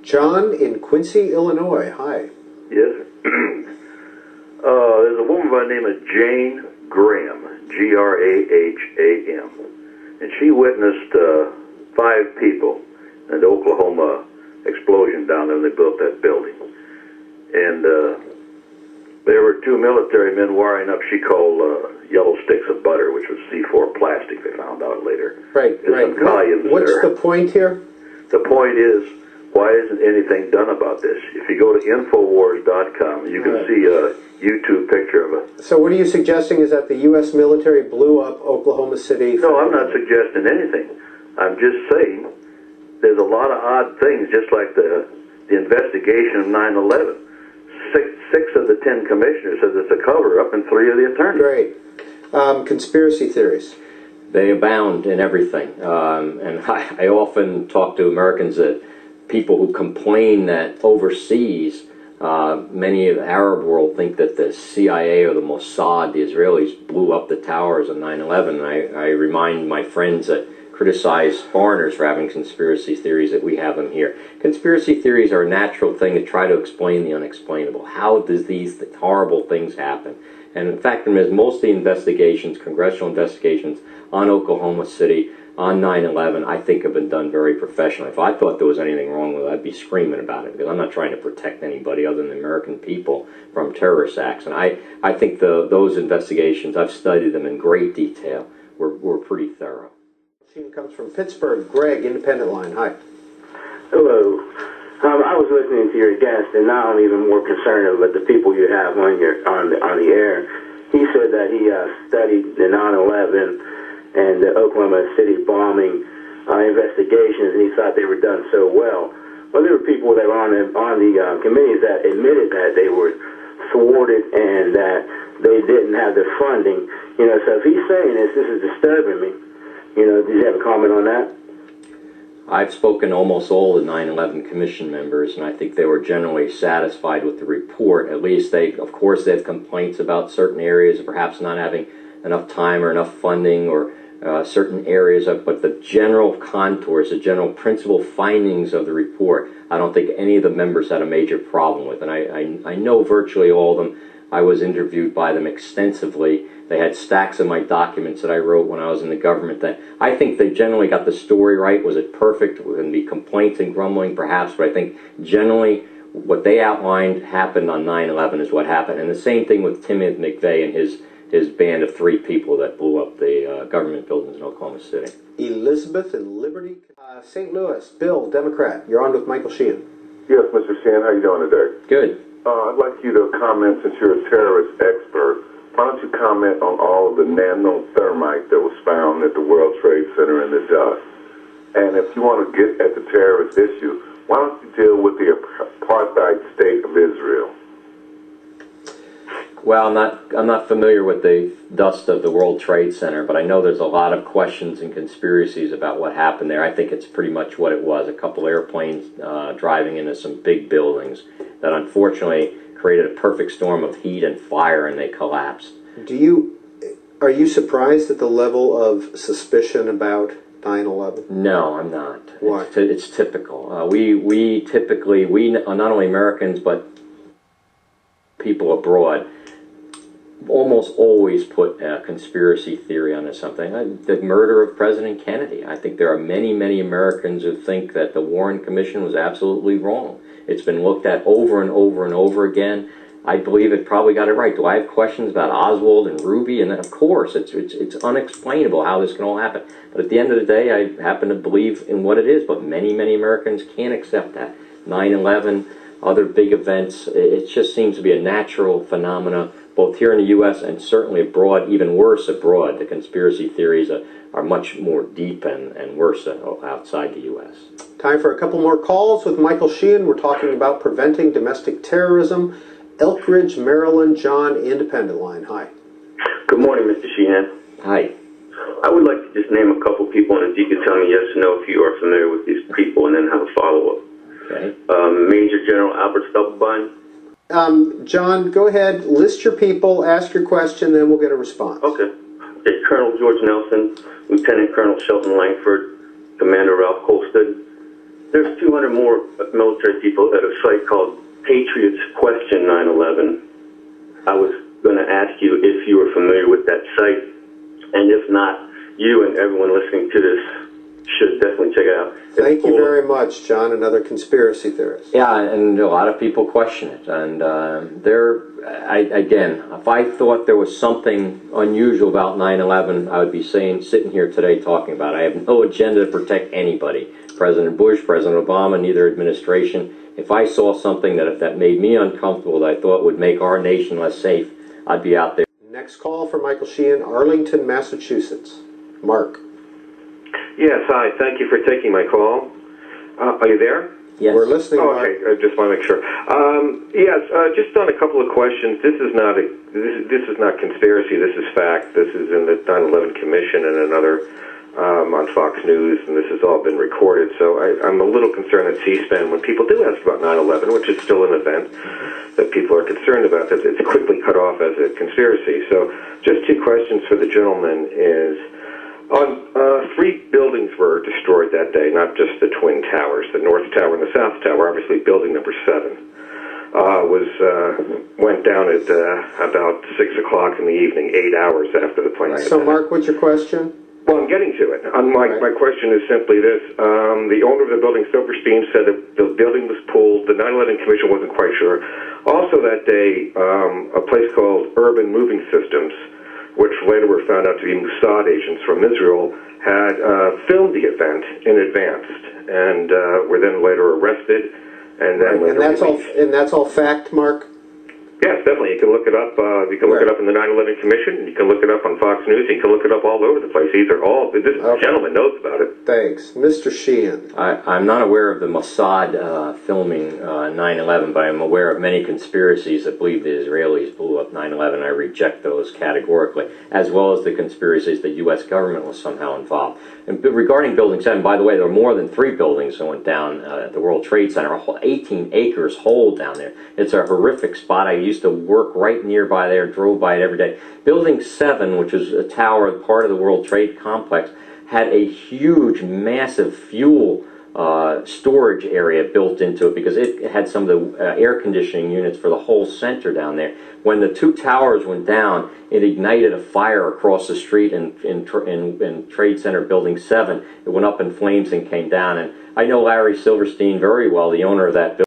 John in Quincy, Illinois. Hi. Yes. There's a woman by the name of Jane Graham, Graham, and she witnessed 5 people in the Oklahoma explosion down there when they built that building. And there were 2 military men wiring up, she called yellow sticks of butter, which was C4 plastic, they found out later. Right, There's right. What's the point here? The point is, why isn't anything done about this? If you go to Infowars.com, you can see a YouTube picture of it. So what are you suggesting is that the U.S. military blew up Oklahoma City? No, I'm not suggesting anything. I'm just saying there's a lot of odd things, just like the investigation of 9/11. Six of the 10 commissioners said it's a cover-up, and 3 of the attorneys. Great. Conspiracy theories. They abound in everything. And I often talk to Americans that people who complain that overseas, many of the Arab world think that the CIA or the Mossad, the Israelis, blew up the towers on 9/11. And I remind my friends that criticize foreigners for having conspiracy theories that we have them here. Conspiracy theories are a natural thing to try to explain the unexplainable. How does these horrible things happen? And in fact, there's most of the investigations, congressional investigations on Oklahoma City, on 9/11, I think have been done very professionally. If I thought there was anything wrong with it, I'd be screaming about it, because I'm not trying to protect anybody other than the American people from terrorist acts. And I think those investigations, I've studied them in great detail, were pretty thorough. Comes from Pittsburgh. Greg, Independent Line. Hi. Hello. I was listening to your guest, and now I'm even more concerned about the people you have on the air. He said that he studied the 9/11 and the Oklahoma City bombing investigations, and he thought they were done so well. Well, there were people that were on the committees that admitted that they were thwarted and that they didn't have the funding. You know, so if he's saying this is disturbing me. You know, did you have a comment on that? I've spoken to almost all the 9/11 Commission members, and I think they were generally satisfied with the report. At least of course, they have complaints about certain areas, perhaps not having enough time or enough funding, or certain areas but the general contours, the general principal findings of the report, I don't think any of the members had a major problem with. And I know virtually all of them. I was interviewed by them extensively. They had stacks of my documents that I wrote when I was in the government. That I think they generally got the story right. Was it perfect? There would be complaints and grumbling, perhaps, but I think generally what they outlined happened on 9/11 is what happened. And the same thing with Timothy McVeigh and his band of 3 people that blew up the government buildings in Oklahoma City. Elizabeth in Liberty, St. Louis. Bill, Democrat. You're on with Michael Sheehan. Yes, Mr. Sheehan. How you doing today? Good. I'd like you to comment, since you're a terrorist expert. Why don't you comment on all of the nanothermite that was found at the World Trade Center in the dust? And if you want to get at the terrorist issue, why don't you deal with the apartheid state of Israel? Well, I'm not familiar with the dust of the World Trade Center, but I know there's a lot of questions and conspiracies about what happened there. I think it's pretty much what it was, a couple airplanes driving into some big buildings that unfortunately created a perfect storm of heat and fire, and they collapsed. Are you surprised at the level of suspicion about 9/11? No, I'm not. Why? It's typical. We typically, not only Americans, but people abroad, almost always put a conspiracy theory onto something. The murder of President Kennedy. I think there are many, many Americans who think that the Warren Commission was absolutely wrong. It's been looked at over and over and over again. I believe it probably got it right. Do I have questions about Oswald and Ruby? And of course, it's unexplainable how this can all happen. But at the end of the day, I happen to believe in what it is. But many, many Americans can't accept that. 9/11, other big events, it just seems to be a natural phenomena, both here in the U.S. and certainly abroad, even worse abroad. The conspiracy theories are much more deep and worse outside the U.S. Time for a couple more calls with Michael Sheehan. We're talking about preventing domestic terrorism. Elk Ridge, Maryland. John, Independent Line. Hi. Good morning, Mr. Sheehan. Hi. I would like to just name a couple people, and if you could tell me yes or no if you are familiar with these people, and then have a follow-up. Okay. Major General Albert Stubblebine. John, go ahead. List your people, ask your question, then we'll get a response. Okay. It's Colonel George Nelson, Lieutenant Colonel Shelton Langford, Commander Ralph Colston, There's 200 more military people at a site called Patriots Question 9/11. I was going to ask you if you were familiar with that site, and if not, you and everyone listening to this should definitely check it out. Thank you very much, John, another conspiracy theorist. Yeah, and a lot of people question it. And again, if I thought there was something unusual about 9/11, I would be sitting here today talking about it. I have no agenda to protect anybody. President Bush, President Obama, neither administration. If I saw something that made me uncomfortable, that I thought would make our nation less safe, I'd be out there. Next call for Michael Sheehan, Arlington, Massachusetts. Mark. Yes, hi. Thank you for taking my call. Are you there? Yes. We're listening. Oh, okay. I just want to make sure. Yes, just on a couple of questions. This is not conspiracy. This is fact. This is in the 9/11 Commission and another on Fox News, and this has all been recorded. So I'm a little concerned that C-SPAN, when people do ask about 9/11, which is still an event that people are concerned about, that it's quickly cut off as a conspiracy. So just two questions for the gentleman is, three buildings were destroyed that day, not just the Twin Towers, the North Tower and the South Tower. Obviously, building number 7 went down at about 6 o'clock in the evening, 8 hours after the plane. So, Mark, what's your question? Well, I'm getting to it. My question is simply this. The owner of the building, Silverstein, said that the building was pulled. The 9/11 Commission wasn't quite sure. Also that day, a place called Urban Moving Systems, which later were found out to be Mossad agents from Israel, had filmed the event in advance and were then later arrested. And then and that's all fact, Mark? Yes, definitely. You can look it up. You can look it up in the 9/11 Commission. You can look it up on Fox News. You can look it up all over the place. This gentleman knows about it. Thanks. Mr. Sheehan. I'm not aware of the Mossad filming 9/11, but I'm aware of many conspiracies that believe the Israelis blew up 9/11. I reject those categorically, as well as the conspiracies that U.S. government was somehow involved. And regarding Building 7, by the way, there were more than 3 buildings that went down at the World Trade Center, a whole 18 acres hole down there. It's a horrific spot. I used to work right nearby there, drove by it every day. Building 7, which is a tower, part of the World Trade Complex, had a huge, massive fuel storage area built into it because it had some of the air conditioning units for the whole center down there. When the 2 towers went down, it ignited a fire across the street in Trade Center Building 7. It went up in flames and came down. And I know Larry Silverstein very well, the owner of that building.